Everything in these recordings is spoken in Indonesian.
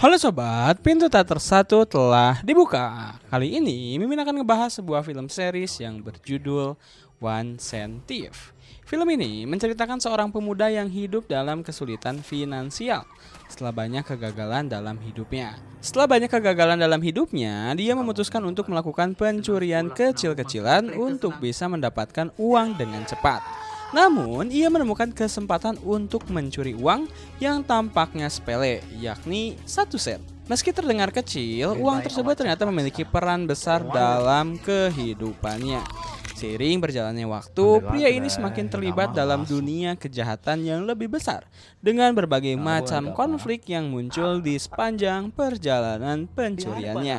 Halo sobat, pintu tak tersatu telah dibuka. Kali ini Mimin akan ngebahas sebuah film series yang berjudul One Cent Thief. Film ini menceritakan seorang pemuda yang hidup dalam kesulitan finansial setelah banyak kegagalan dalam hidupnya. Dia memutuskan untuk melakukan pencurian kecil-kecilan untuk bisa mendapatkan uang dengan cepat. Namun, ia menemukan kesempatan untuk mencuri uang yang tampaknya sepele, yakni 1 sen. Meski terdengar kecil, uang tersebut ternyata memiliki peran besar dalam kehidupannya. Seiring berjalannya waktu, pria ini semakin terlibat dalam dunia kejahatan yang lebih besar dengan berbagai macam konflik yang muncul di sepanjang perjalanan pencuriannya.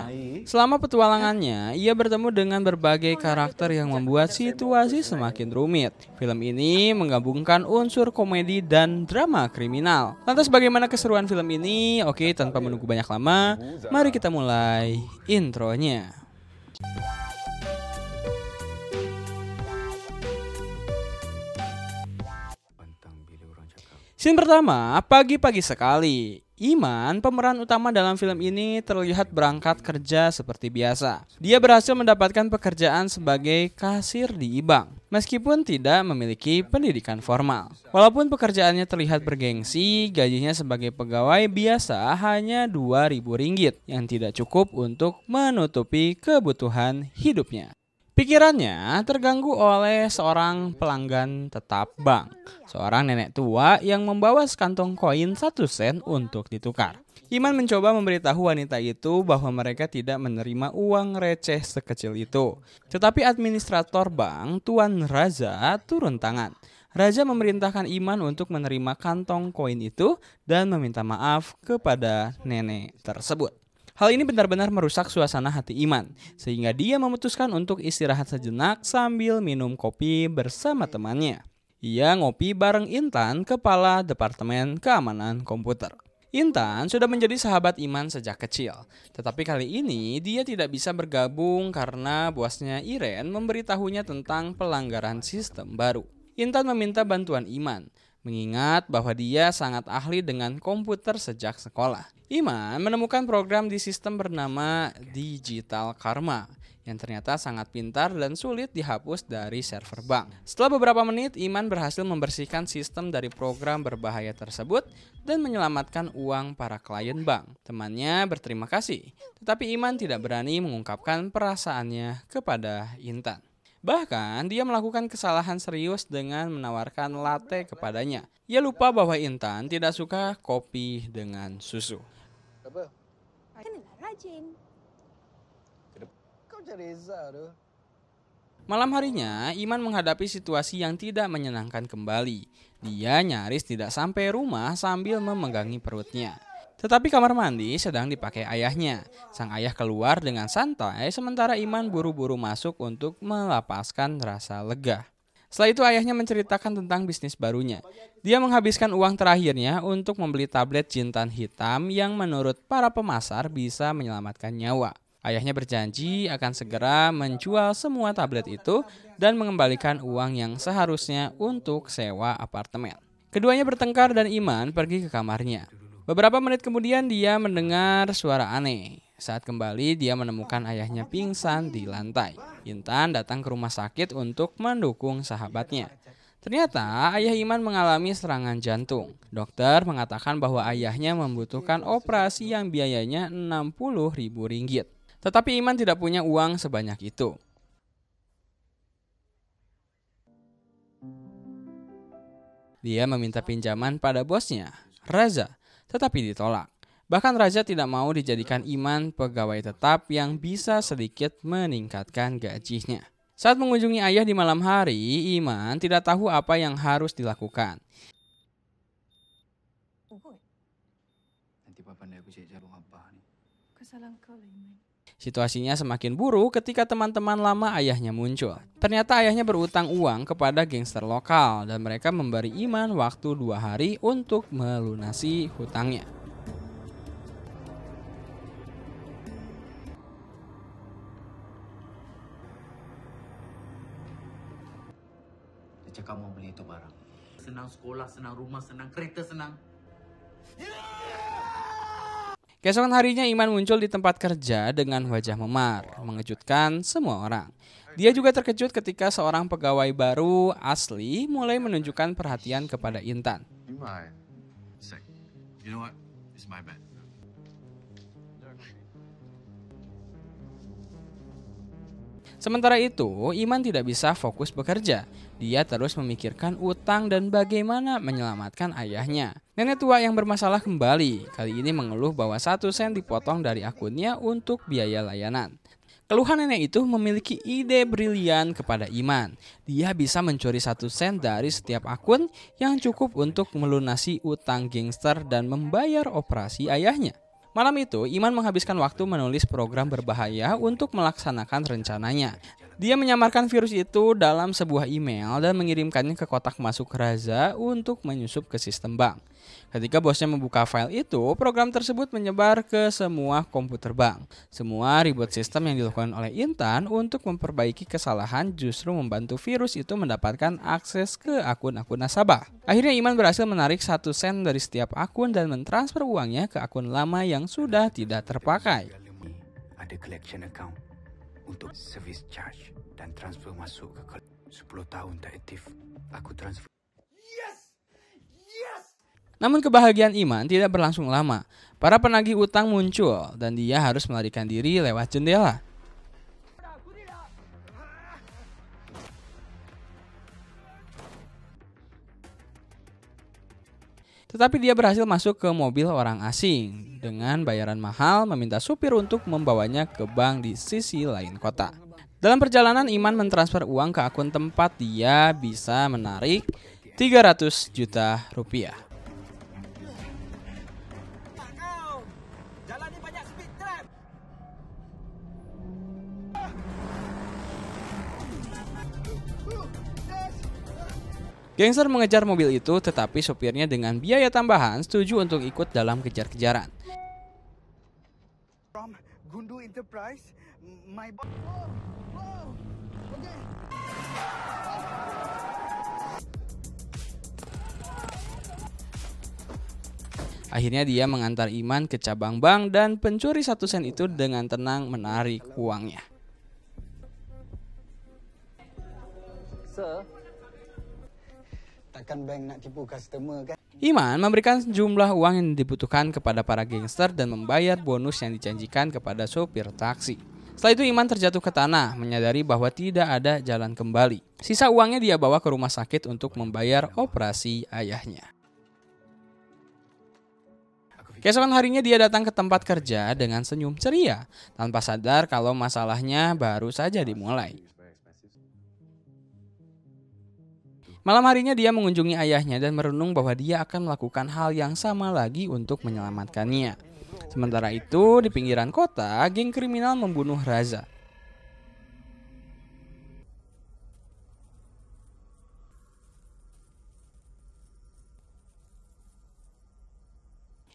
Selama petualangannya, ia bertemu dengan berbagai karakter yang membuat situasi semakin rumit. Film ini menggabungkan unsur komedi dan drama kriminal. Lantas bagaimana keseruan film ini? Oke, tanpa menunggu banyak lama, mari kita mulai intronya. Scene pertama, pagi-pagi sekali. Iman, pemeran utama dalam film ini, terlihat berangkat kerja seperti biasa. Dia berhasil mendapatkan pekerjaan sebagai kasir di bank, meskipun tidak memiliki pendidikan formal. Walaupun pekerjaannya terlihat bergengsi, gajinya sebagai pegawai biasa hanya Rp2.000 yang tidak cukup untuk menutupi kebutuhan hidupnya. Pikirannya terganggu oleh seorang pelanggan tetap bank, seorang nenek tua yang membawa sekantong koin 1 sen untuk ditukar. Iman mencoba memberitahu wanita itu bahwa mereka tidak menerima uang receh sekecil itu. Tetapi administrator bank, Tuan Raza, turun tangan. Raja memerintahkan Iman untuk menerima kantong koin itu dan meminta maaf kepada nenek tersebut. Hal ini benar-benar merusak suasana hati Iman, sehingga dia memutuskan untuk istirahat sejenak sambil minum kopi bersama temannya. Ia ngopi bareng Intan, kepala Departemen Keamanan Komputer. Intan sudah menjadi sahabat Iman sejak kecil, tetapi kali ini dia tidak bisa bergabung karena bosnya Iren memberitahunya tentang pelanggaran sistem baru. Intan meminta bantuan Iman, mengingat bahwa dia sangat ahli dengan komputer sejak sekolah. Iman menemukan program di sistem bernama Digital Karma yang ternyata sangat pintar dan sulit dihapus dari server bank. Setelah beberapa menit, Iman berhasil membersihkan sistem dari program berbahaya tersebut dan menyelamatkan uang para klien bank. Temannya berterima kasih, tetapi Iman tidak berani mengungkapkan perasaannya kepada Intan. Bahkan, dia melakukan kesalahan serius dengan menawarkan latte kepadanya. Ia lupa bahwa Intan tidak suka kopi dengan susu. Malam harinya, Iman menghadapi situasi yang tidak menyenangkan kembali. Dia nyaris tidak sampai rumah sambil memegangi perutnya. Tetapi kamar mandi sedang dipakai ayahnya. Sang ayah keluar dengan santai, sementara Iman buru-buru masuk untuk melepaskan rasa lega. Setelah itu ayahnya menceritakan tentang bisnis barunya. Dia menghabiskan uang terakhirnya untuk membeli tablet jintan hitam yang menurut para pemasar bisa menyelamatkan nyawa. Ayahnya berjanji akan segera menjual semua tablet itu dan mengembalikan uang yang seharusnya untuk sewa apartemen. Keduanya bertengkar dan Iman pergi ke kamarnya. Beberapa menit kemudian dia mendengar suara aneh. Saat kembali dia menemukan ayahnya pingsan di lantai. Intan datang ke rumah sakit untuk mendukung sahabatnya. Ternyata ayah Iman mengalami serangan jantung. Dokter mengatakan bahwa ayahnya membutuhkan operasi yang biayanya Rp60.000. Tetapi Iman tidak punya uang sebanyak itu. Dia meminta pinjaman pada bosnya, Raza, tetapi ditolak. Bahkan Raja tidak mau dijadikan Iman pegawai tetap yang bisa sedikit meningkatkan gajinya. Saat mengunjungi ayah di malam hari, Iman tidak tahu apa yang harus dilakukan. Situasinya semakin buruk ketika teman-teman lama ayahnya muncul. Ternyata ayahnya berutang uang kepada gangster lokal dan mereka memberi Iman waktu 2 hari untuk melunasi hutangnya. Cakap mau beli itu barang. Senang sekolah, senang rumah, senang kereta, senang. Keesokan harinya Iman muncul di tempat kerja dengan wajah memar, mengejutkan semua orang. Dia juga terkejut ketika seorang pegawai baru asli mulai menunjukkan perhatian kepada Intan. Sementara itu, Iman tidak bisa fokus bekerja. Dia terus memikirkan utang dan bagaimana menyelamatkan ayahnya. Nenek tua yang bermasalah kembali, kali ini mengeluh bahwa 1 sen dipotong dari akunnya untuk biaya layanan. Keluhan nenek itu memiliki ide brilian kepada Iman. Dia bisa mencuri 1 sen dari setiap akun yang cukup untuk melunasi utang gangster dan membayar operasi ayahnya. Malam itu, Iman menghabiskan waktu menulis program berbahaya untuk melaksanakan rencananya. Dia menyamarkan virus itu dalam sebuah email dan mengirimkannya ke kotak masuk Raza untuk menyusup ke sistem bank. Ketika bosnya membuka file itu, program tersebut menyebar ke semua komputer bank. Semua reboot sistem yang dilakukan oleh Intan untuk memperbaiki kesalahan justru membantu virus itu mendapatkan akses ke akun-akun nasabah. Akhirnya Iman berhasil menarik 1 sen dari setiap akun dan mentransfer uangnya ke akun lama yang sudah tidak terpakai. Ada collection account untuk service charge dan transfer masuk ke 10 tahun tak aktif. Aku transfer. Namun kebahagiaan Iman tidak berlangsung lama. Para penagih utang muncul dan dia harus melarikan diri lewat jendela. Tetapi dia berhasil masuk ke mobil orang asing. Dengan bayaran mahal meminta supir untuk membawanya ke bank di sisi lain kota. Dalam perjalanan Iman mentransfer uang ke akun tempat dia bisa menarik 300 juta rupiah. Gangster mengejar mobil itu, tetapi sopirnya dengan biaya tambahan setuju untuk ikut dalam kejar-kejaran. Akhirnya dia mengantar Iman ke cabang bank dan pencuri 1 sen itu dengan tenang menarik uangnya. Takkan bank nak tipu customer kan? Iman memberikan jumlah uang yang dibutuhkan kepada para gangster dan membayar bonus yang dijanjikan kepada sopir taksi. Setelah itu Iman terjatuh ke tanah, menyadari bahwa tidak ada jalan kembali. Sisa uangnya dia bawa ke rumah sakit untuk membayar operasi ayahnya. Keesokan harinya dia datang ke tempat kerja dengan senyum ceria, tanpa sadar kalau masalahnya baru saja dimulai. Malam harinya dia mengunjungi ayahnya dan merenung bahwa dia akan melakukan hal yang sama lagi untuk menyelamatkannya. Sementara itu, di pinggiran kota, geng kriminal membunuh Raza.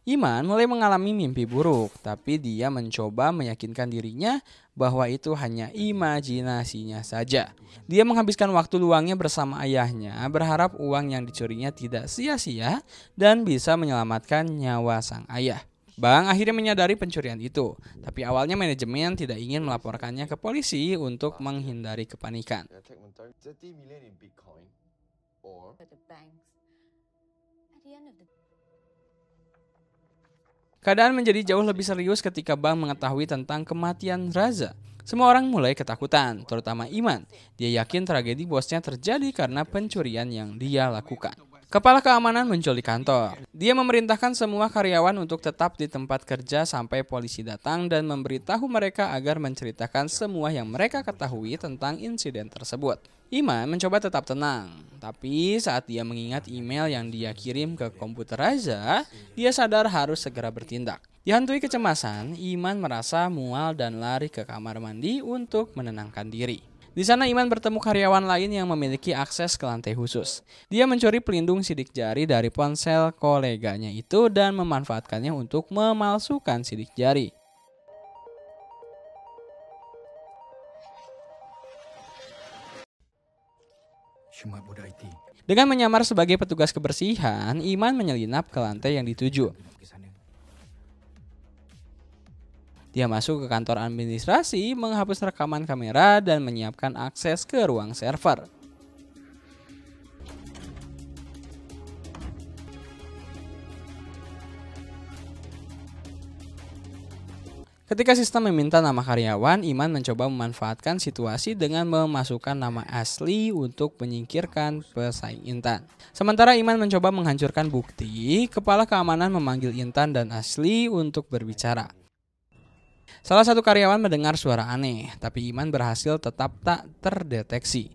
Iman mulai mengalami mimpi buruk, tapi dia mencoba meyakinkan dirinya bahwa itu hanya imajinasinya saja. Dia menghabiskan waktu luangnya bersama ayahnya, berharap uang yang dicurinya tidak sia-sia dan bisa menyelamatkan nyawa sang ayah. Bank akhirnya menyadari pencurian itu, tapi awalnya manajemen tidak ingin melaporkannya ke polisi untuk menghindari kepanikan. Keadaan menjadi jauh lebih serius ketika bank mengetahui tentang kematian Raza. Semua orang mulai ketakutan, terutama Iman. Dia yakin tragedi bosnya terjadi karena pencurian yang dia lakukan. Kepala keamanan muncul di kantor. Dia memerintahkan semua karyawan untuk tetap di tempat kerja sampai polisi datang dan memberitahu mereka agar menceritakan semua yang mereka ketahui tentang insiden tersebut. Iman mencoba tetap tenang, tapi saat dia mengingat email yang dia kirim ke komputer Raza, dia sadar harus segera bertindak. Dihantui kecemasan, Iman merasa mual dan lari ke kamar mandi untuk menenangkan diri. Di sana Iman bertemu karyawan lain yang memiliki akses ke lantai khusus. Dia mencuri pelindung sidik jari dari ponsel koleganya itu dan memanfaatkannya untuk memalsukan sidik jari. Dengan menyamar sebagai petugas kebersihan, Iman menyelinap ke lantai yang dituju. Dia masuk ke kantor administrasi, menghapus rekaman kamera, dan menyiapkan akses ke ruang server. Ketika sistem meminta nama karyawan, Iman mencoba memanfaatkan situasi dengan memasukkan nama asli untuk menyingkirkan pesaing Intan. Sementara Iman mencoba menghancurkan bukti, kepala keamanan memanggil Intan dan Asli untuk berbicara. Salah satu karyawan mendengar suara aneh, tapi Iman berhasil tetap tak terdeteksi.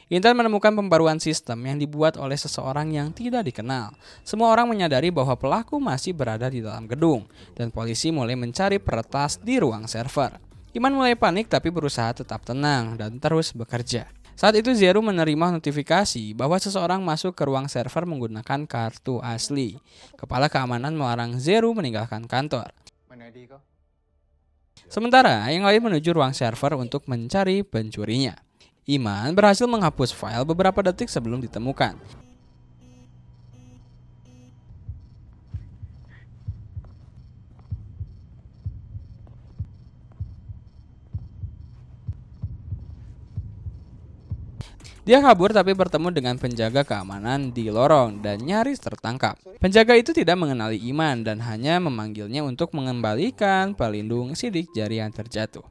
Intan menemukan pembaruan sistem yang dibuat oleh seseorang yang tidak dikenal. Semua orang menyadari bahwa pelaku masih berada di dalam gedung, dan polisi mulai mencari peretas di ruang server. Iman mulai panik tapi berusaha tetap tenang dan terus bekerja. Saat itu Zero menerima notifikasi bahwa seseorang masuk ke ruang server menggunakan kartu asli. Kepala keamanan melarang Zero meninggalkan kantor. Sementara yang lain menuju ruang server untuk mencari pencurinya. Iman berhasil menghapus file beberapa detik sebelum ditemukan. Dia kabur tapi bertemu dengan penjaga keamanan di lorong dan nyaris tertangkap. Penjaga itu tidak mengenali Iman dan hanya memanggilnya untuk mengembalikan pelindung sidik jari yang terjatuh.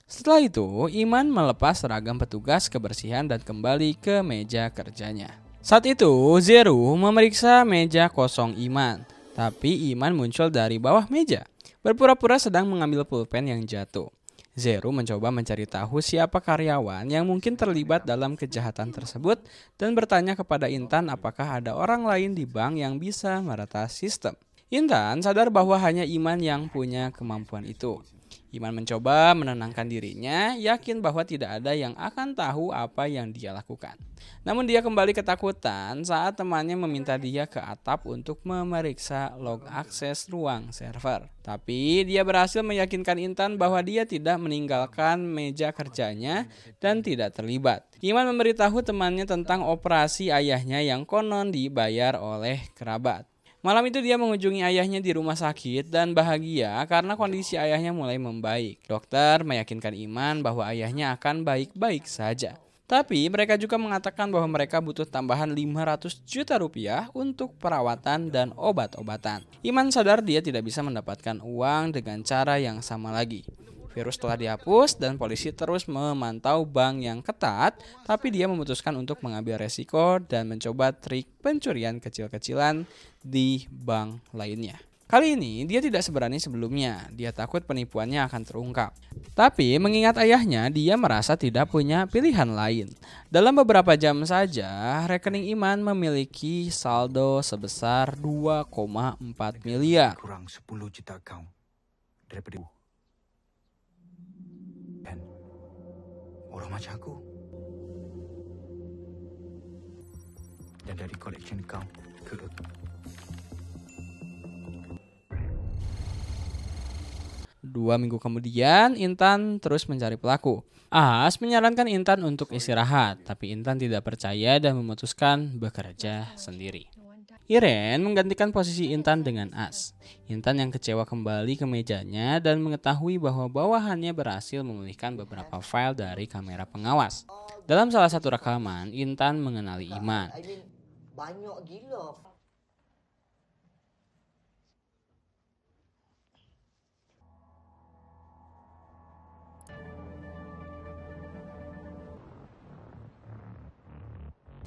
Setelah itu, Iman melepas seragam petugas kebersihan dan kembali ke meja kerjanya. Saat itu, Zero memeriksa meja kosong Iman, tapi Iman muncul dari bawah meja, berpura-pura sedang mengambil pulpen yang jatuh. Zero mencoba mencari tahu siapa karyawan yang mungkin terlibat dalam kejahatan tersebut dan bertanya kepada Intan apakah ada orang lain di bank yang bisa meretas sistem. Intan sadar bahwa hanya Iman yang punya kemampuan itu. Iman mencoba menenangkan dirinya, yakin bahwa tidak ada yang akan tahu apa yang dia lakukan. Namun dia kembali ketakutan saat temannya meminta dia ke atap untuk memeriksa log akses ruang server. Tapi dia berhasil meyakinkan Intan bahwa dia tidak meninggalkan meja kerjanya dan tidak terlibat. Iman memberitahu temannya tentang operasi ayahnya yang konon dibayar oleh kerabat. Malam itu dia mengunjungi ayahnya di rumah sakit dan bahagia karena kondisi ayahnya mulai membaik. Dokter meyakinkan Iman bahwa ayahnya akan baik-baik saja. Tapi mereka juga mengatakan bahwa mereka butuh tambahan 500 juta rupiah untuk perawatan dan obat-obatan. Iman sadar dia tidak bisa mendapatkan uang dengan cara yang sama lagi. Virus telah dihapus dan polisi terus memantau bank yang ketat, tapi dia memutuskan untuk mengambil resiko dan mencoba trik pencurian kecil-kecilan di bank lainnya. Kali ini dia tidak seberani sebelumnya, dia takut penipuannya akan terungkap. Tapi mengingat ayahnya, dia merasa tidak punya pilihan lain. Dalam beberapa jam saja, rekening Iman memiliki saldo sebesar 2,4 miliar. Kurang 10 juta account daripada dan orang macam aku. Dan dari collection account ke 2 minggu kemudian, Intan terus mencari pelaku. As menyarankan Intan untuk istirahat, tapi Intan tidak percaya dan memutuskan bekerja sendiri. Iren menggantikan posisi Intan dengan As. Intan yang kecewa kembali ke mejanya dan mengetahui bahwa bawahannya berhasil memulihkan beberapa file dari kamera pengawas. Dalam salah satu rekaman, Intan mengenali Iman. Banyak gila.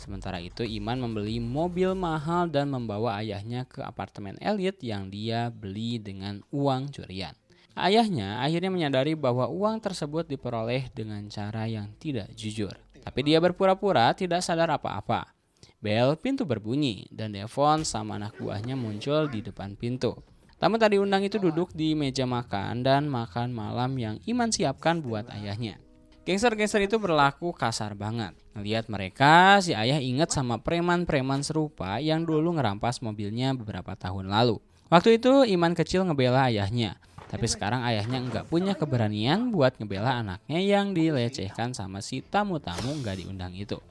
Sementara itu Iman membeli mobil mahal dan membawa ayahnya ke apartemen elit yang dia beli dengan uang curian. Ayahnya akhirnya menyadari bahwa uang tersebut diperoleh dengan cara yang tidak jujur. Tapi dia berpura-pura tidak sadar apa-apa. Bel pintu berbunyi dan Devon sama anak buahnya muncul di depan pintu. Tamu tadi undang itu duduk di meja makan dan makan malam yang Iman siapkan buat ayahnya. Gangster-gangster itu berlaku kasar banget. Ngelihat mereka, si ayah ingat sama preman-preman serupa yang dulu ngerampas mobilnya beberapa tahun lalu. Waktu itu Iman kecil ngebela ayahnya. Tapi sekarang ayahnya nggak punya keberanian buat ngebela anaknya yang dilecehkan sama si tamu-tamu nggak diundang itu.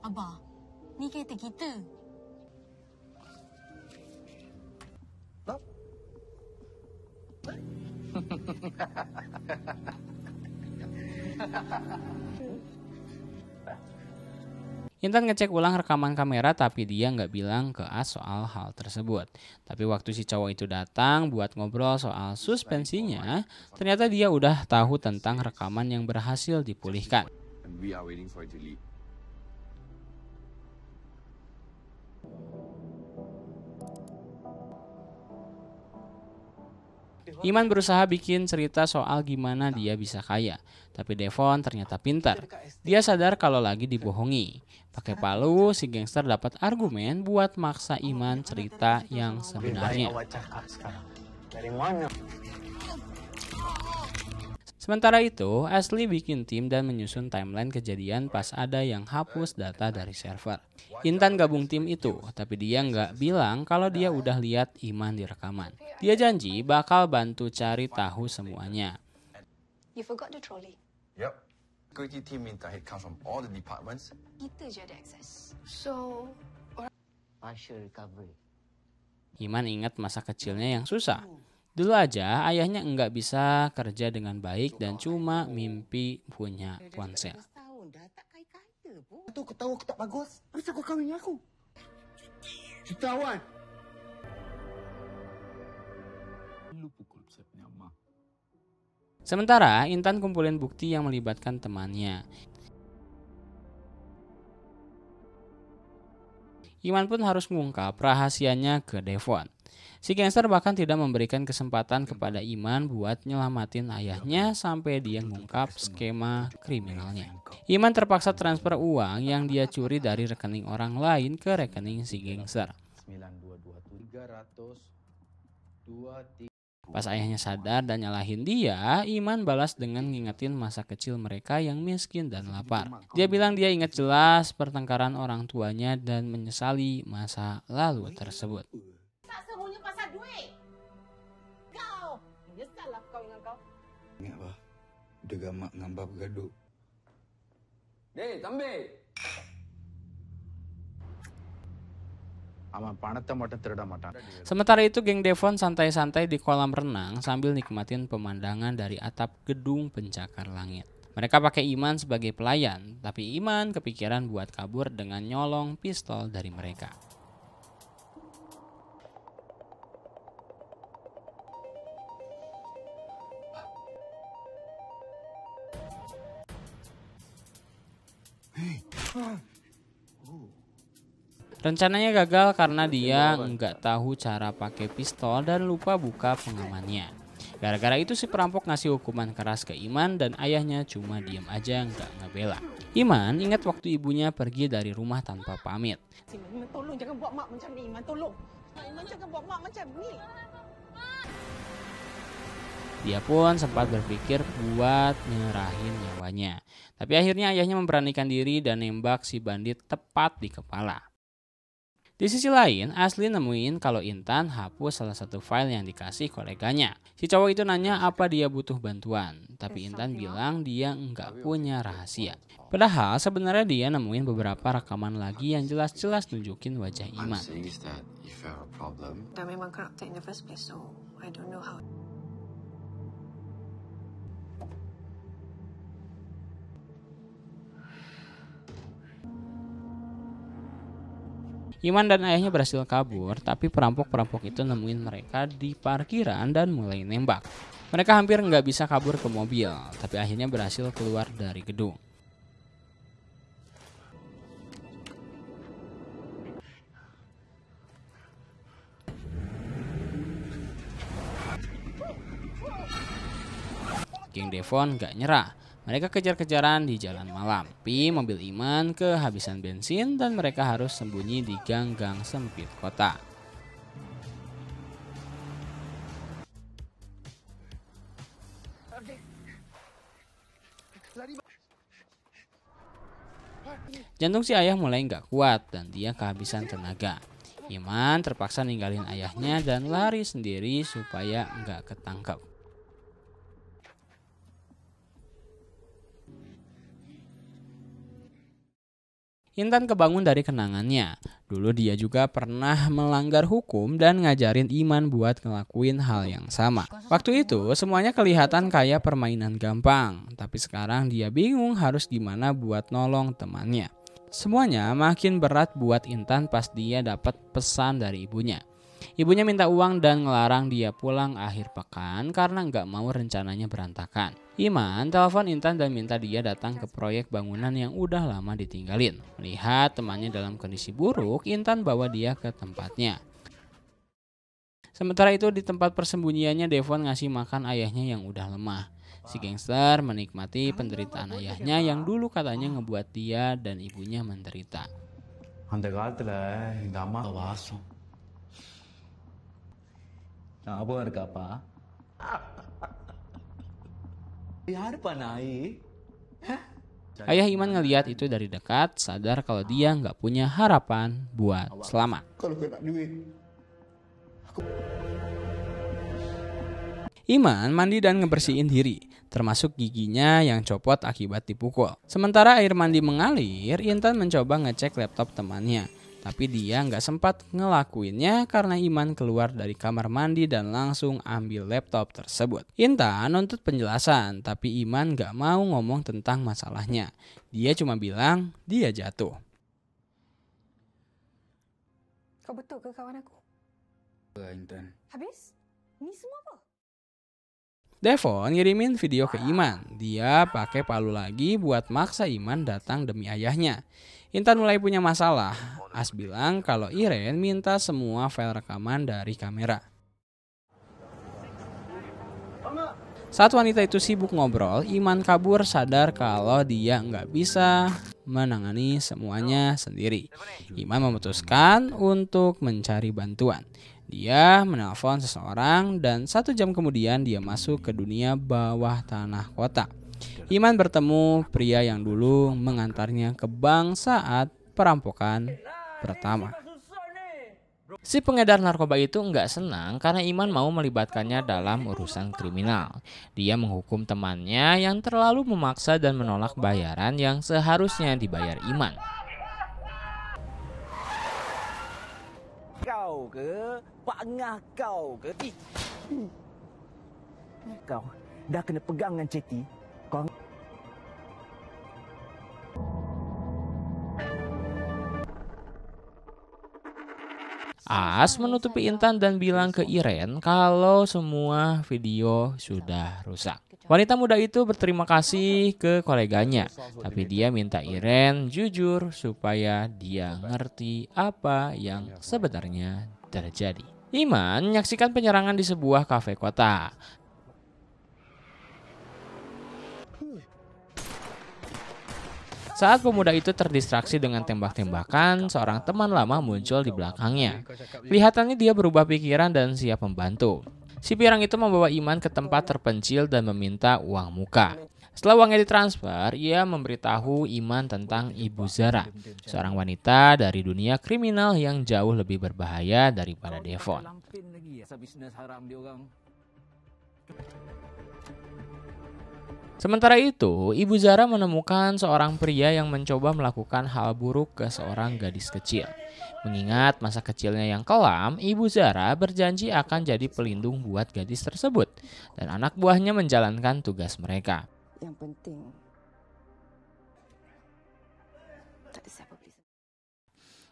Abah, ni kereta kita. Intan ngecek ulang rekaman kamera tapi dia nggak bilang ke As soal hal tersebut. Tapi waktu si cowok itu datang buat ngobrol soal suspensinya, ternyata dia udah tahu tentang rekaman yang berhasil dipulihkan. Iman berusaha bikin cerita soal gimana dia bisa kaya, tapi Devon ternyata pintar. Dia sadar kalau lagi dibohongi. Pakai palu, si gangster dapat argumen buat maksa Iman cerita yang sebenarnya. Sementara itu, Ashley bikin tim dan menyusun timeline kejadian pas ada yang hapus data dari server. Intan gabung tim itu, tapi dia nggak bilang kalau dia udah lihat Iman di rekaman. Dia janji bakal bantu cari tahu semuanya. You forgot the trolley. Yep. Security team minta headcount from all the departments. Kita je ada akses. So, Partial recovery. Iman ingat masa kecilnya yang susah. Dulu aja ayahnya nggak bisa kerja dengan baik dan cuma mimpi punya ponsel. Tahun dah tak kaya-kaya pun. Tu kau tahu aku tak bagus. Kenapa kau kahwin dengan aku? Jutawan. Lu pukul saya punya mak. Sementara Intan kumpulin bukti yang melibatkan temannya. Iman pun harus mengungkap rahasianya ke Devon. Si gangster bahkan tidak memberikan kesempatan kepada Iman buat nyelamatin ayahnya sampai dia ngungkap skema kriminalnya. Iman terpaksa transfer uang yang dia curi dari rekening orang lain ke rekening si gangster. 9223 Pas ayahnya sadar dan nyalahin dia, Iman balas dengan ngingetin masa kecil mereka yang miskin dan lapar. Dia bilang dia ingat jelas pertengkaran orang tuanya dan menyesali masa lalu tersebut. Tak semuanya pasal duit. Kau menyesal lah kau dengan kau. Ingat bah, udah gamak ngambah bergaduh. Aman panatnya mata terada mata. Sementara itu geng Devon santai-santai di kolam renang sambil nikmatin pemandangan dari atap gedung pencakar langit. Mereka pakai Iman sebagai pelayan, tapi Iman kepikiran buat kabur dengan nyolong pistol dari mereka. Rencananya gagal karena dia nggak tahu cara pakai pistol dan lupa buka pengamannya. Gara-gara itu si perampok ngasih hukuman keras ke Iman dan ayahnya cuma diem aja nggak ngebela. Iman ingat waktu ibunya pergi dari rumah tanpa pamit. Iman tolong jangan buat mak macam ni. Iman tolong. Iman jangan buat mak macam ni. Dia pun sempat berpikir buat nyerahin nyawanya. Tapi akhirnya ayahnya memberanikan diri dan nembak si bandit tepat di kepala. Di sisi lain, Ashley nemuin kalau Intan hapus salah satu file yang dikasih koleganya. Si cowok itu nanya apa dia butuh bantuan, tapi Intan bilang dia nggak punya rahasia. Padahal sebenarnya dia nemuin beberapa rekaman lagi yang jelas-jelas nunjukin wajah Iman. dah memang corrupted in the first place, so I don't know how. Iman dan ayahnya berhasil kabur, tapi perampok-perampok itu nemuin mereka di parkiran dan mulai nembak. Mereka hampir nggak bisa kabur ke mobil, tapi akhirnya berhasil keluar dari gedung. Geng Devon nggak nyerah. Mereka kejar-kejaran di jalan malam, tapi mobil Iman kehabisan bensin dan mereka harus sembunyi di gang-gang sempit kota. Jantung si ayah mulai nggak kuat dan dia kehabisan tenaga. Iman terpaksa ninggalin ayahnya dan lari sendiri supaya nggak ketangkep. Intan kebangun dari kenangannya. Dulu dia juga pernah melanggar hukum dan ngajarin Iman buat ngelakuin hal yang sama. Waktu itu semuanya kelihatan kayak permainan gampang, tapi sekarang dia bingung harus gimana buat nolong temannya. Semuanya makin berat buat Intan pas dia dapat pesan dari ibunya. Ibunya minta uang dan ngelarang dia pulang akhir pekan karena nggak mau rencananya berantakan. Iman telepon Intan dan minta dia datang ke proyek bangunan yang udah lama ditinggalin. Melihat temannya dalam kondisi buruk, Intan bawa dia ke tempatnya. Sementara itu di tempat persembunyiannya, Devon ngasih makan ayahnya yang udah lemah. Si gangster menikmati penderitaan ayahnya yang dulu katanya ngebuat dia dan ibunya menderita. அந்த காலத்துல எங்க அம்மா வாசம் ஞாபகம் இருக்காப்பா? யாருப்பா நாய்? Ayah Iman ngeliat itu dari dekat, sadar kalau dia nggak punya harapan buat selamat. Kalau kau nak duit, Iman mandi dan ngebersihin diri, termasuk giginya yang copot akibat dipukul. Sementara air mandi mengalir, Intan mencoba ngecek laptop temannya. Tapi dia nggak sempat ngelakuinnya karena Iman keluar dari kamar mandi dan langsung ambil laptop tersebut. Intan nuntut penjelasan, tapi Iman nggak mau ngomong tentang masalahnya. Dia cuma bilang dia jatuh. Kau betul ke kawan aku? Intan. Habis? Ni semua apa? Devon ngirimin video ke Iman. Dia pakai palu lagi buat maksa Iman datang demi ayahnya. Intan mulai punya masalah. As bilang kalau Iren minta semua file rekaman dari kamera. Saat wanita itu sibuk ngobrol, Iman kabur sadar kalau dia nggak bisa menangani semuanya sendiri. Iman memutuskan untuk mencari bantuan. Dia menelpon seseorang dan 1 jam kemudian dia masuk ke dunia bawah tanah kota. Iman bertemu pria yang dulu mengantarnya ke bank saat perampokan pertama. Si pengedar narkoba itu nggak senang karena Iman mau melibatkannya dalam urusan kriminal. Dia menghukum temannya yang terlalu memaksa dan menolak bayaran yang seharusnya dibayar Iman. Kau ke? Pak Ngah kau ke? Kau dah kena pegang dengan ceti. Kau As menutupi Intan dan bilang ke Iren kalau semua video sudah rusak. Wanita muda itu berterima kasih ke koleganya, tapi dia minta Iren jujur supaya dia ngerti apa yang sebenarnya terjadi. Iman menyaksikan penyerangan di sebuah kafe kota. Saat pemuda itu terdistraksi dengan tembak-tembakan, seorang teman lama muncul di belakangnya. Kelihatannya dia berubah pikiran dan siap membantu. Si pirang itu membawa Iman ke tempat terpencil dan meminta uang muka. Setelah uangnya ditransfer, ia memberitahu Iman tentang Ibu Zara, seorang wanita dari dunia kriminal yang jauh lebih berbahaya daripada Devon. Sementara itu, Ibu Zara menemukan seorang pria yang mencoba melakukan hal buruk ke seorang gadis kecil. Mengingat masa kecilnya yang kelam, Ibu Zara berjanji akan jadi pelindung buat gadis tersebut. Dan anak buahnya menjalankan tugas mereka. Yang penting tak ada siapa bisa.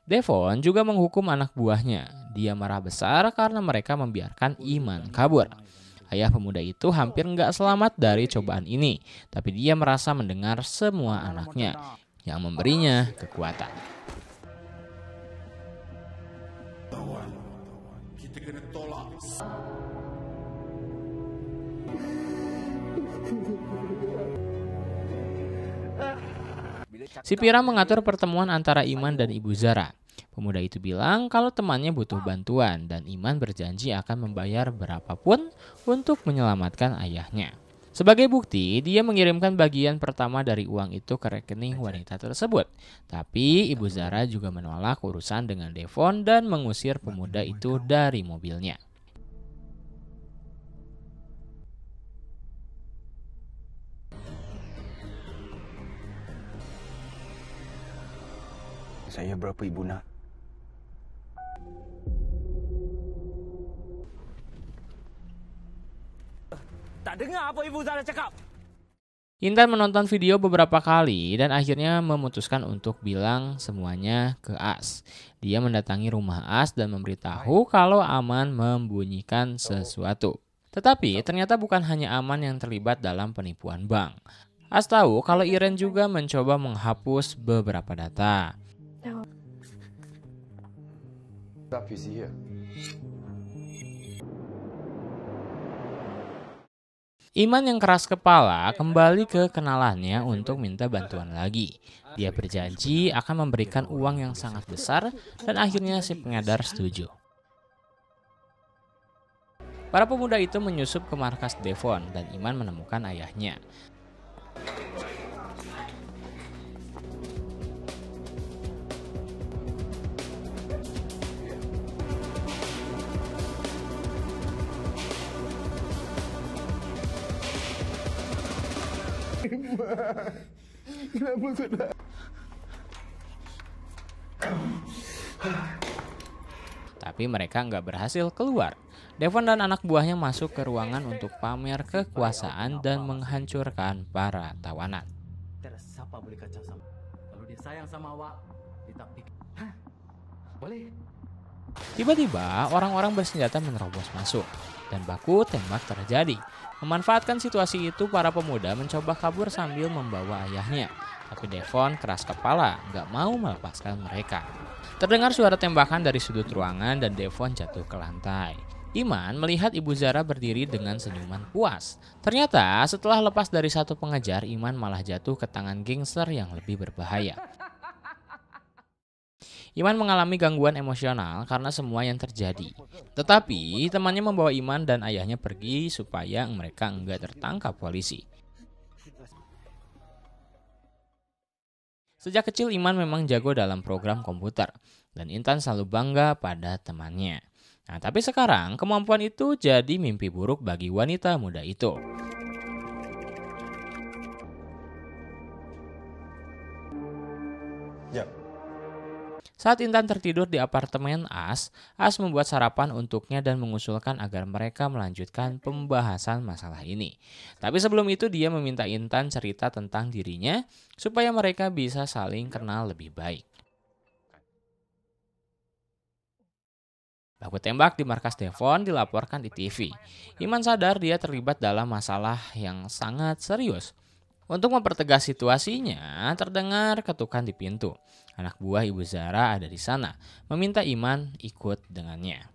Devon juga menghukum anak buahnya. Dia marah besar karena mereka membiarkan Iman kabur. Ayah pemuda itu hampir nggak selamat dari cobaan ini, tapi dia merasa mendengar semua anaknya yang memberinya kekuatan. Si Pira mengatur pertemuan antara Iman dan Ibu Zara. Pemuda itu bilang kalau temannya butuh bantuan dan Iman berjanji akan membayar berapapun untuk menyelamatkan ayahnya. Sebagai bukti, dia mengirimkan bagian pertama dari uang itu ke rekening wanita tersebut. Tapi Ibu Zara juga menolak urusan dengan Devon dan mengusir pemuda itu dari mobilnya. Saya berapa ibu nak? Tak dengar apa Ibu Zara cakap. Intan menonton video beberapa kali dan akhirnya memutuskan untuk bilang semuanya ke As. Dia mendatangi rumah As dan memberitahu kalau Aman membunyikan sesuatu. Tetapi ternyata bukan hanya Aman yang terlibat dalam penipuan bank. As tahu kalau Iren juga mencoba menghapus beberapa data. That PC here. Iman yang keras kepala kembali ke kenalannya untuk minta bantuan lagi. Dia berjanji akan memberikan uang yang sangat besar dan akhirnya si pengedar setuju. Para pemuda itu menyusup ke markas Devon dan Iman menemukan ayahnya. Kenapa kau nak? Tapi mereka nggak berhasil keluar. Devon dan anak buahnya masuk ke ruangan untuk pamer kekuasaan dan menghancurkan para tawanan. Tiada siapa boleh kacau sama. Kalau dia sayang sama awak, dia tak pikir. Hah? Boleh? Tiba-tiba orang-orang bersenjata menerobos masuk dan baku tembak terjadi. Memanfaatkan situasi itu, para pemuda mencoba kabur sambil membawa ayahnya. Tapi Devon keras kepala, nggak mau melepaskan mereka. Terdengar suara tembakan dari sudut ruangan dan Devon jatuh ke lantai. Iman melihat Ibu Zara berdiri dengan senyuman puas. Ternyata setelah lepas dari satu pengejar, Iman malah jatuh ke tangan gangster yang lebih berbahaya. Iman mengalami gangguan emosional karena semua yang terjadi. Tetapi temannya membawa Iman dan ayahnya pergi supaya mereka enggak tertangkap polisi. Sejak kecil Iman memang jago dalam program komputer dan Intan selalu bangga pada temannya. Nah, tapi sekarang kemampuan itu jadi mimpi buruk bagi wanita muda itu. Yep. Saat Intan tertidur di apartemen As membuat sarapan untuknya dan mengusulkan agar mereka melanjutkan pembahasan masalah ini. Tapi sebelum itu dia meminta Intan cerita tentang dirinya supaya mereka bisa saling kenal lebih baik. Baku tembak di markas Devon dilaporkan di TV. Iman sadar dia terlibat dalam masalah yang sangat serius. Untuk mempertegas situasinya, terdengar ketukan di pintu. Anak buah Ibu Zara ada di sana, meminta Iman ikut dengannya.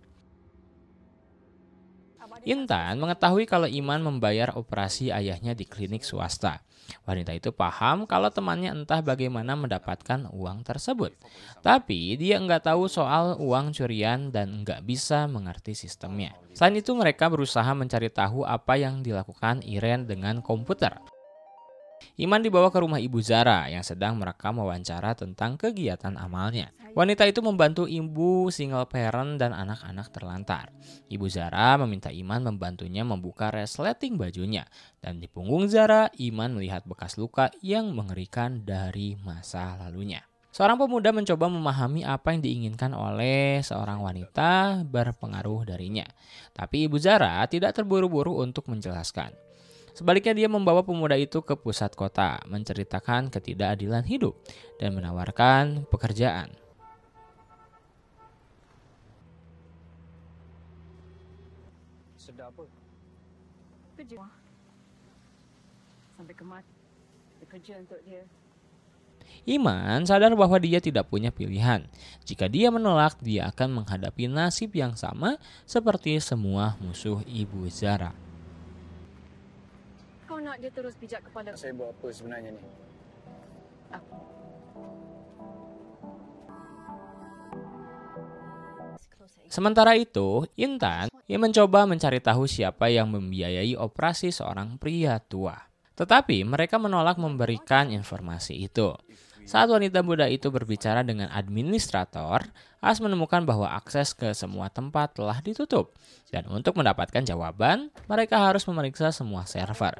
Intan mengetahui kalau Iman membayar operasi ayahnya di klinik swasta. Wanita itu paham kalau temannya entah bagaimana mendapatkan uang tersebut. Tapi dia nggak tahu soal uang curian dan nggak bisa mengerti sistemnya. Selain itu mereka berusaha mencari tahu apa yang dilakukan Iren dengan komputer. Iman dibawa ke rumah Ibu Zara yang sedang merekam wawancara tentang kegiatan amalnya. Wanita itu membantu ibu single parent dan anak-anak terlantar. Ibu Zara meminta Iman membantunya membuka resleting bajunya. Dan di punggung Zara, Iman melihat bekas luka yang mengerikan dari masa lalunya. Seorang pemuda mencoba memahami apa yang diinginkan oleh seorang wanita berpengaruh darinya. Tapi Ibu Zara tidak terburu-buru untuk menjelaskan. Sebaliknya dia membawa pemuda itu ke pusat kota, menceritakan ketidakadilan hidup, dan menawarkan pekerjaan. Sedap apa? Kerja. Sampai kemati. Kerja untuk dia. Iman sadar bahwa dia tidak punya pilihan. Jika dia menolak, dia akan menghadapi nasib yang sama seperti semua musuh Ibu Zara. Kau nak dia terus bijak kepada Saya buat apa sebenarnya ni? aku. Sementara itu, Intan yang mencoba mencari tahu siapa yang membiayai operasi seorang pria tua. Tetapi mereka menolak memberikan informasi itu. Saat wanita muda itu berbicara dengan administrator, As menemukan bahwa akses ke semua tempat telah ditutup. Dan untuk mendapatkan jawaban, mereka harus memeriksa semua server.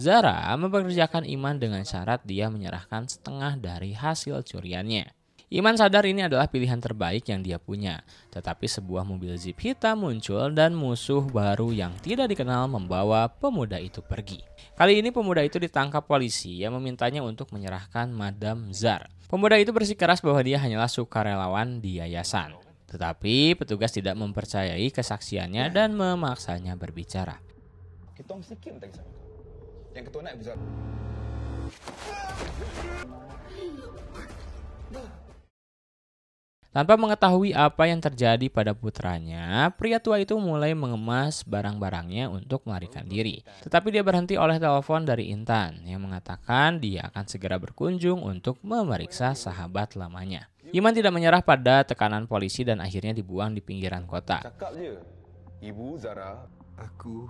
Zara mempekerjakan Iman dengan syarat dia menyerahkan setengah dari hasil curiannya. Iman sadar ini adalah pilihan terbaik yang dia punya. Tetapi sebuah mobil jeep hitam muncul dan musuh baru yang tidak dikenal membawa pemuda itu pergi. Kali ini pemuda itu ditangkap polisi yang memintanya untuk menyerahkan Madam Zar. Pemuda itu bersikeras bahwa dia hanyalah sukarelawan di yayasan. Tetapi petugas tidak mempercayai kesaksiannya dan memaksanya berbicara. Kita sikit tak kisah. Yang ketua naik besar. Tanpa mengetahui apa yang terjadi pada putranya, pria tua itu mulai mengemas barang-barangnya untuk melarikan diri. Tetapi dia berhenti oleh telepon dari Intan yang mengatakan dia akan segera berkunjung untuk memeriksa sahabat lamanya. Iman tidak menyerah pada tekanan polisi dan akhirnya dibuang di pinggiran kota. Cakap je. Ibu Zara. Aku...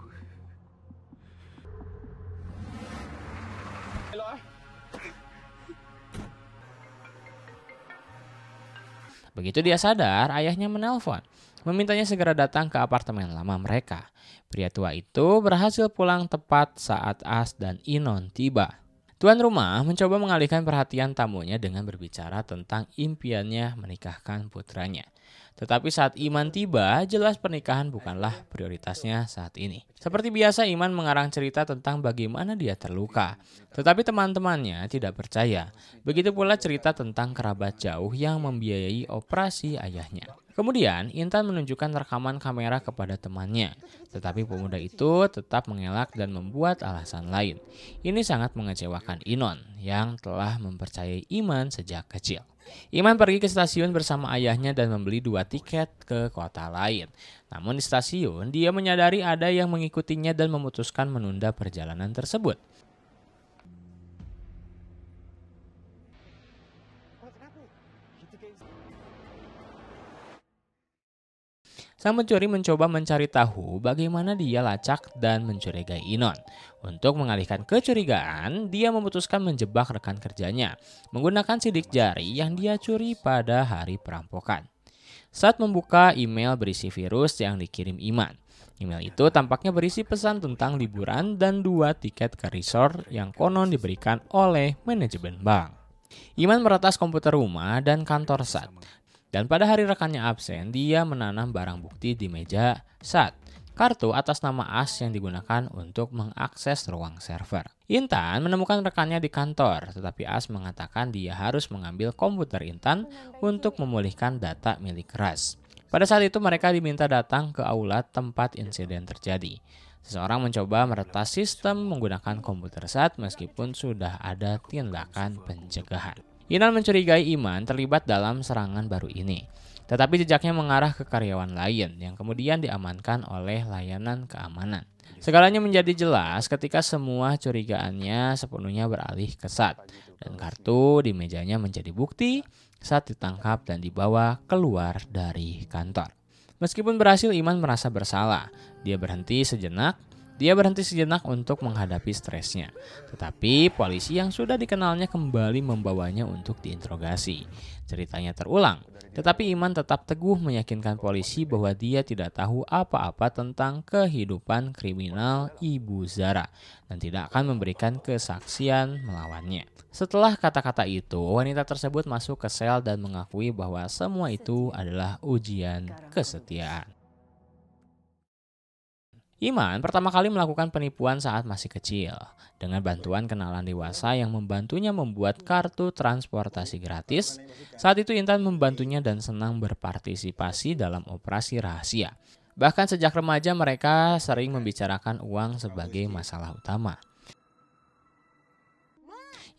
Begitu dia sadar, ayahnya menelpon, memintanya segera datang ke apartemen lama mereka. Pria tua itu berhasil pulang tepat saat As dan Inon tiba. Tuan rumah mencoba mengalihkan perhatian tamunya dengan berbicara tentang impiannya menikahkan putranya. Tetapi saat Iman tiba, jelas pernikahan bukanlah prioritasnya saat ini. Seperti biasa, Iman mengarang cerita tentang bagaimana dia terluka. Tetapi teman-temannya tidak percaya. Begitu pula cerita tentang kerabat jauh yang membiayai operasi ayahnya. Kemudian, Intan menunjukkan rekaman kamera kepada temannya. Tetapi pemuda itu tetap mengelak dan membuat alasan lain. Ini sangat mengecewakan Inon yang telah mempercayai Iman sejak kecil. Iman pergi ke stasiun bersama ayahnya dan membeli 2 tiket ke kota lain. Namun di stasiun, dia menyadari ada yang mengikutinya dan memutuskan menunda perjalanan tersebut. Sang pencuri mencoba mencari tahu bagaimana dia lacak dan mencurigai Inon. Untuk mengalihkan kecurigaan, dia memutuskan menjebak rekan kerjanya menggunakan sidik jari yang dia curi pada hari perampokan. Saat membuka email berisi virus yang dikirim Iman, email itu tampaknya berisi pesan tentang liburan dan 2 tiket ke resort yang konon diberikan oleh manajemen bank. Iman meretas komputer rumah dan kantor Sat. Dan pada hari rekannya absen, dia menanam barang bukti di meja Sat, kartu atas nama As yang digunakan untuk mengakses ruang server. Intan menemukan rekannya di kantor, tetapi As mengatakan dia harus mengambil komputer Intan untuk memulihkan data milik Ras. Pada saat itu mereka diminta datang ke aula tempat insiden terjadi. Seseorang mencoba meretas sistem menggunakan komputer Sat meskipun sudah ada tindakan pencegahan. Inan mencurigai Iman terlibat dalam serangan baru ini. Tetapi jejaknya mengarah ke karyawan lain yang kemudian diamankan oleh layanan keamanan. Segalanya menjadi jelas ketika semua curigaannya sepenuhnya beralih ke Sat. Dan kartu di mejanya menjadi bukti saat ditangkap dan dibawa keluar dari kantor. Meskipun berhasil, Iman merasa bersalah. Dia berhenti sejenak untuk menghadapi stresnya. Tetapi polisi yang sudah dikenalnya kembali membawanya untuk diinterogasi. Ceritanya terulang, tetapi Iman tetap teguh meyakinkan polisi bahwa dia tidak tahu apa-apa tentang kehidupan kriminal Ibu Zara dan tidak akan memberikan kesaksian melawannya. Setelah kata-kata itu, wanita tersebut masuk ke sel dan mengakui bahwa semua itu adalah ujian kesetiaan. Iman pertama kali melakukan penipuan saat masih kecil, dengan bantuan kenalan dewasa yang membantunya membuat kartu transportasi gratis. Saat itu Intan membantunya dan senang berpartisipasi dalam operasi rahasia. Bahkan sejak remaja mereka sering membicarakan uang sebagai masalah utama.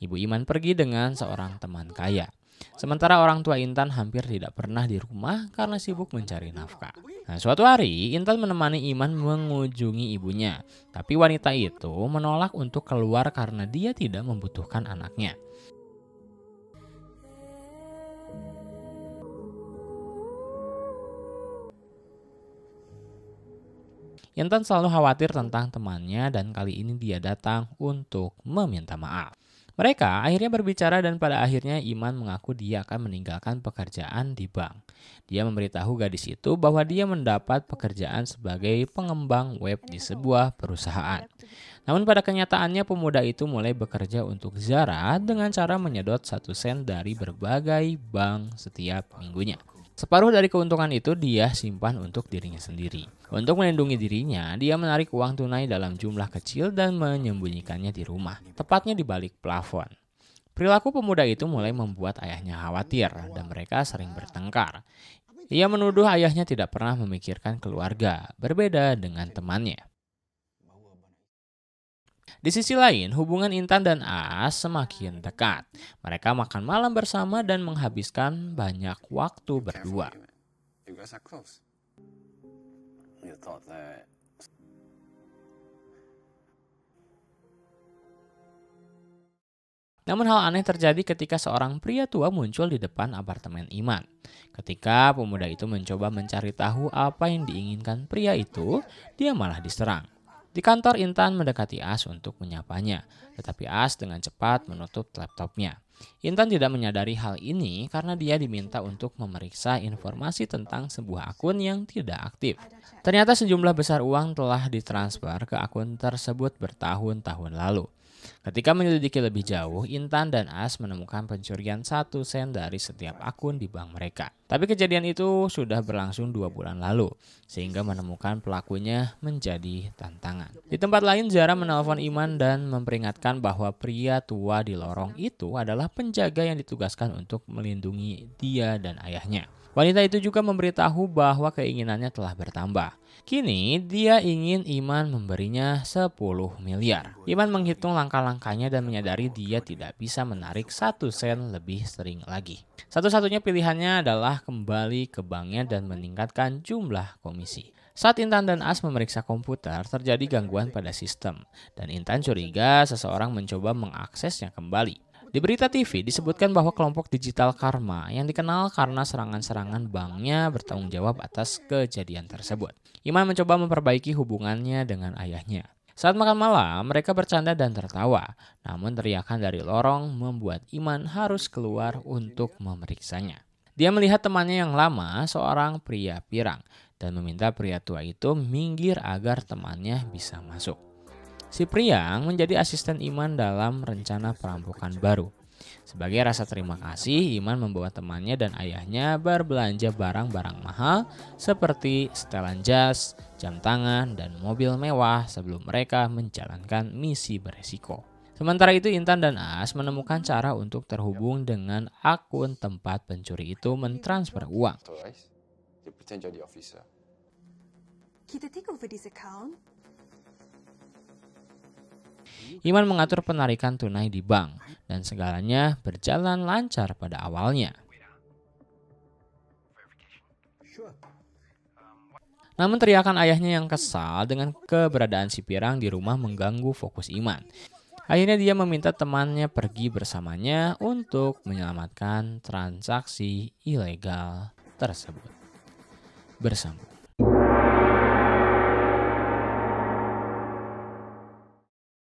Ibu Iman pergi dengan seorang teman kaya. Sementara orang tua Intan hampir tidak pernah di rumah karena sibuk mencari nafkah. Nah, suatu hari Intan menemani Iman mengunjungi ibunya, tapi wanita itu menolak untuk keluar karena dia tidak membutuhkan anaknya. Intan selalu khawatir tentang temannya dan kali ini dia datang untuk meminta maaf. Mereka akhirnya berbicara dan pada akhirnya Iman mengaku dia akan meninggalkan pekerjaan di bank. Dia memberitahu gadis itu bahwa dia mendapat pekerjaan sebagai pengembang web di sebuah perusahaan. Namun pada kenyataannya pemuda itu mulai bekerja untuk Zara dengan cara menyedot 1 sen dari berbagai bank setiap minggunya. Separuh dari keuntungan itu dia simpan untuk dirinya sendiri. Untuk melindungi dirinya, dia menarik uang tunai dalam jumlah kecil dan menyembunyikannya di rumah, tepatnya di balik plafon. Perilaku pemuda itu mulai membuat ayahnya khawatir dan mereka sering bertengkar. Ia menuduh ayahnya tidak pernah memikirkan keluarga, berbeda dengan temannya. Di sisi lain, hubungan Intan dan Aas semakin dekat. Mereka makan malam bersama dan menghabiskan banyak waktu berdua. You guys are close. You thought that. Namun hal aneh terjadi ketika seorang pria tua muncul di depan apartemen Iman. Ketika pemuda itu mencoba mencari tahu apa yang diinginkan pria itu, dia malah diserang. Di kantor, Intan mendekati Aas untuk menyapanya, tetapi Aas dengan cepat menutup laptopnya. Intan tidak menyadari hal ini karena dia diminta untuk memeriksa informasi tentang sebuah akun yang tidak aktif. Ternyata sejumlah besar uang telah ditransfer ke akun tersebut bertahun-tahun lalu. Ketika menyelidiki lebih jauh, Intan dan Aas menemukan pencurian 1 sen dari setiap akun di bank mereka. Tapi kejadian itu sudah berlangsung 2 bulan lalu, sehingga menemukan pelakunya menjadi tantangan. Di tempat lain, Zara menelpon Iman dan memperingatkan bahwa pria tua di lorong itu adalah penjaga yang ditugaskan untuk melindungi dia dan ayahnya. Wanita itu juga memberitahu bahwa keinginannya telah bertambah. Kini dia ingin Iman memberinya 10 miliar. Iman menghitung langkah-langkahnya dan menyadari dia tidak bisa menarik 1 sen lebih sering lagi. Satu-satunya pilihannya adalah kembali ke banknya dan meningkatkan jumlah komisi. Saat Intan dan Aas memeriksa komputer, terjadi gangguan pada sistem. Dan Intan curiga seseorang mencoba mengaksesnya kembali. Di berita TV disebutkan bahwa kelompok Digital Karma yang dikenal karena serangan-serangan banknya bertanggung jawab atas kejadian tersebut. Iman mencoba memperbaiki hubungannya dengan ayahnya. Saat makan malam, mereka bercanda dan tertawa. Namun teriakan dari lorong membuat Iman harus keluar untuk memeriksanya. Dia melihat temannya yang lama, seorang pria pirang, dan meminta pria tua itu minggir agar temannya bisa masuk. Si Priang menjadi asisten Iman dalam rencana perampokan baru. Sebagai rasa terima kasih, Iman membawa temannya dan ayahnya berbelanja barang-barang mahal seperti setelan jas, jam tangan, dan mobil mewah sebelum mereka menjalankan misi beresiko. Sementara itu, Intan dan Aas menemukan cara untuk terhubung dengan akun tempat pencuri itu mentransfer uang. Kita take over this account. Iman mengatur penarikan tunai di bank dan segalanya berjalan lancar pada awalnya. Namun teriakan ayahnya yang kesal dengan keberadaan si Pirang di rumah mengganggu fokus Iman. Akhirnya dia meminta temannya pergi bersamanya untuk menyelamatkan transaksi ilegal tersebut. Bersambung.